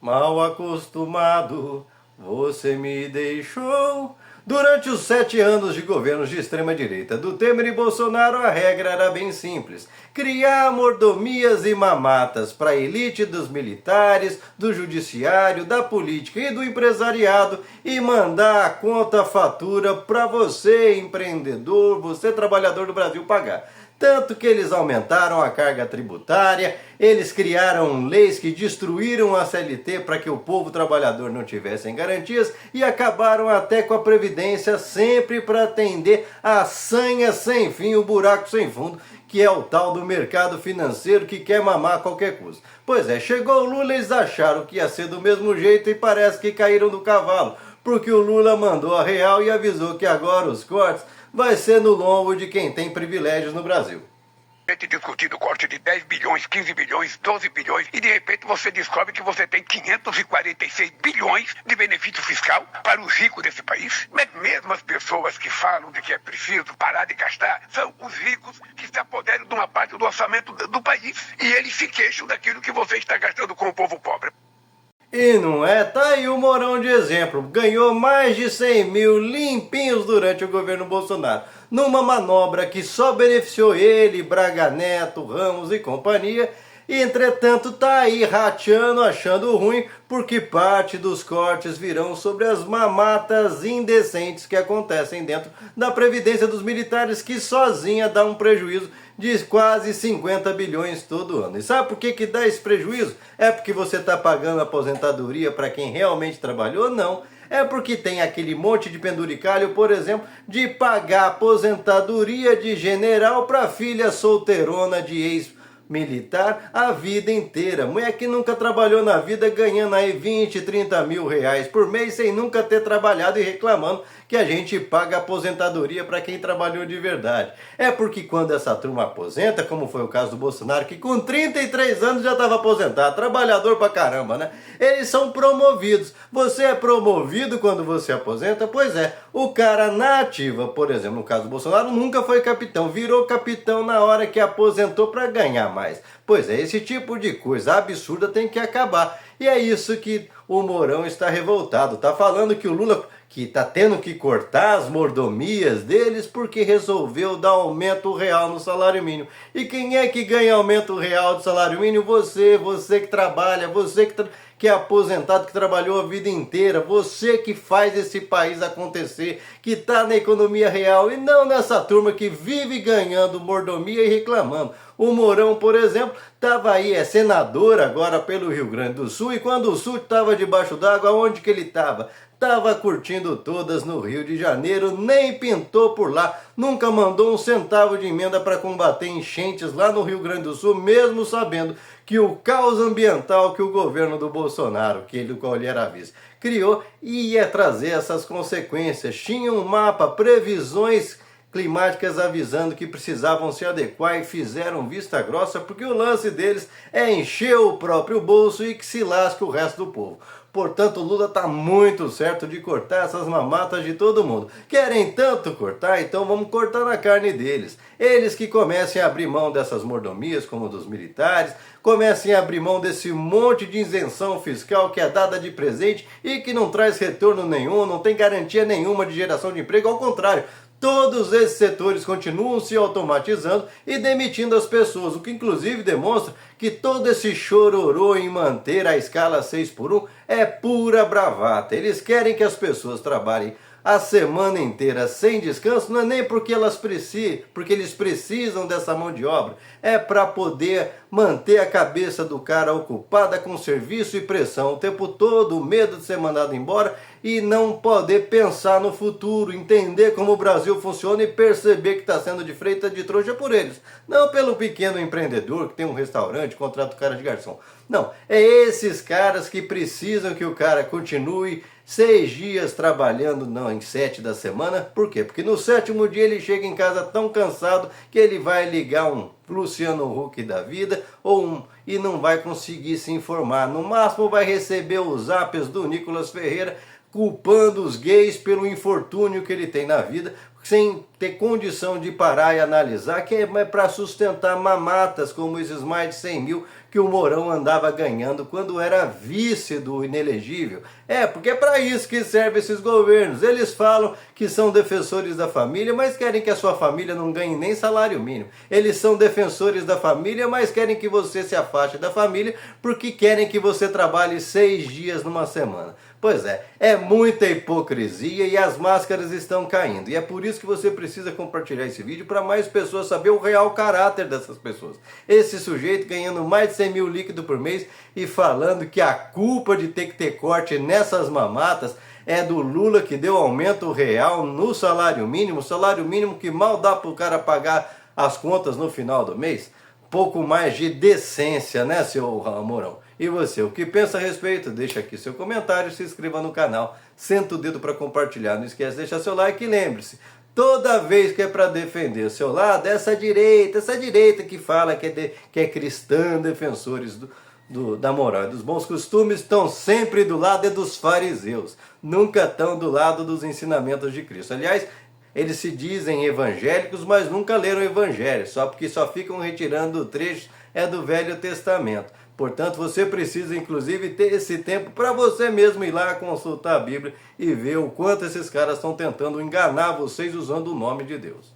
Mal acostumado, você me deixou. Durante os 7 anos de governos de extrema-direita do Temer e Bolsonaro, a regra era bem simples: criar mordomias e mamatas para a elite dos militares, do judiciário, da política e do empresariado e mandar a conta, a fatura para você, empreendedor, você, trabalhador do Brasil, pagar. Tanto que eles aumentaram a carga tributária, eles criaram leis que destruíram a CLT para que o povo trabalhador não tivesse garantias e acabaram até com a Previdência, sempre para atender a sanha sem fim, o buraco sem fundo, que é o tal do mercado financeiro que quer mamar a qualquer custo. Pois é, chegou o Lula, eles acharam que ia ser do mesmo jeito e parece que caíram do cavalo, porque o Lula mandou a real e avisou que agora os cortes vai ser no lombo de quem tem privilégios no Brasil. Discutindo corte de 10 bilhões, 15 bilhões, 12 bilhões e de repente você descobre que você tem 546 bilhões de benefício fiscal para os ricos desse país. Mas mesmo as pessoas que falam de que é preciso parar de gastar são os ricos que se apoderam de uma parte do orçamento do país e eles se queixam daquilo que você está gastando com o povo pobre. E não é? Tá aí o Mourão de exemplo. Ganhou mais de 100 mil limpinhos durante o governo Bolsonaro, numa manobra que só beneficiou ele, Braga Neto, Ramos e companhia. E, entretanto, tá aí rateando, achando ruim, porque parte dos cortes virão sobre as mamatas indecentes que acontecem dentro da Previdência dos militares, que sozinha dá um prejuízo de quase 50 bilhões todo ano. E sabe por que dá esse prejuízo? É porque você está pagando aposentadoria para quem realmente trabalhou? Não. É porque tem aquele monte de penduricalho, por exemplo, de pagar aposentadoria de general para filha solteirona de ex-militar a vida inteira. Mulher que nunca trabalhou na vida ganhando aí 20, 30 mil reais por mês sem nunca ter trabalhado e reclamando que a gente paga aposentadoria para quem trabalhou de verdade. É porque quando essa turma aposenta, como foi o caso do Bolsonaro, que com 33 anos já estava aposentado, trabalhador pra caramba, né? Eles são promovidos. Você é promovido quando você aposenta? Pois é, o cara na ativa, por exemplo, no caso do Bolsonaro, nunca foi capitão, virou capitão na hora que aposentou para ganhar mais. Pois é, esse tipo de coisa absurda tem que acabar. E é isso que o Mourão está revoltado. Tá falando que o Lula que tá tendo que cortar as mordomias deles porque resolveu dar aumento real no salário mínimo. E quem é que ganha aumento real do salário mínimo? Você que trabalha, você que é aposentado, que trabalhou a vida inteira, você que faz esse país acontecer, que tá na economia real e não nessa turma que vive ganhando mordomia e reclamando. O Mourão, por exemplo, estava aí, é senador agora pelo Rio Grande do Sul, e quando o Sul estava debaixo d'água, onde que ele estava? Estava curtindo todas no Rio de Janeiro, nem pintou por lá, nunca mandou um centavo de emenda para combater enchentes lá no Rio Grande do Sul, mesmo sabendo que o caos ambiental que o governo do Bolsonaro, do qual ele era vice, criou, ia trazer essas consequências. Tinha um mapa, previsões climáticas avisando que precisavam se adequar e fizeram vista grossa, porque o lance deles é encher o próprio bolso e que se lasque o resto do povo. Portanto, o Lula está muito certo de cortar essas mamatas de todo mundo. Querem tanto cortar, então vamos cortar na carne deles. Eles que comecem a abrir mão dessas mordomias, como dos militares, comecem a abrir mão desse monte de isenção fiscal que é dada de presente e que não traz retorno nenhum, não tem garantia nenhuma de geração de emprego, ao contrário. Todos esses setores continuam se automatizando e demitindo as pessoas, o que inclusive demonstra que todo esse chororô em manter a escala 6x1 é pura bravata. Eles querem que as pessoas trabalhem a semana inteira sem descanso, não é nem porque eles precisam dessa mão de obra, é para poder manter a cabeça do cara ocupada com serviço e pressão o tempo todo, o medo de ser mandado embora e não poder pensar no futuro, entender como o Brasil funciona e perceber que está sendo de freita de trouxa por eles. Não pelo pequeno empreendedor que tem um restaurante, contrata o cara de garçom. Não, é esses caras que precisam que o cara continue 6 dias trabalhando, não, em 7 da semana. Por quê? Porque no 7º dia ele chega em casa tão cansado que ele vai ligar um Luciano Huck da vida e não vai conseguir se informar. No máximo vai receber os zaps do Nicolas Ferreira culpando os gays pelo infortúnio que ele tem na vida, sem ter condição de parar e analisar, que é para sustentar mamatas como esses mais de 100 mil que o Mourão andava ganhando quando era vice do inelegível. Porque é para isso que servem esses governos. Eles falam que são defensores da família, mas querem que a sua família não ganhe nem salário mínimo. Eles são defensores da família, mas querem que você se afaste da família porque querem que você trabalhe 6 dias numa semana. Pois é muita hipocrisia e as máscaras estão caindo. E é por isso que você precisa compartilhar esse vídeo para mais pessoas saber o real caráter dessas pessoas. Esse sujeito ganhando mais de 100 mil líquido por mês e falando que a culpa de ter que ter corte nessas mamatas é do Lula, que deu aumento real no salário mínimo que mal dá para o cara pagar as contas no final do mês. Pouco mais de decência, né, seu Mourão? E você, o que pensa a respeito? Deixa aqui seu comentário, se inscreva no canal, senta o dedo para compartilhar. Não esquece de deixar seu like e lembre-se, toda vez que é para defender o seu lado, essa direita que fala que é cristã, defensores da moral e dos bons costumes, estão sempre do lado dos fariseus, nunca estão do lado dos ensinamentos de Cristo. Aliás, eles se dizem evangélicos, mas nunca leram o evangelho, só porque só ficam retirando trechos do Velho Testamento. Portanto, você precisa, inclusive, ter esse tempo para você mesmo ir lá consultar a Bíblia e ver o quanto esses caras estão tentando enganar vocês usando o nome de Deus.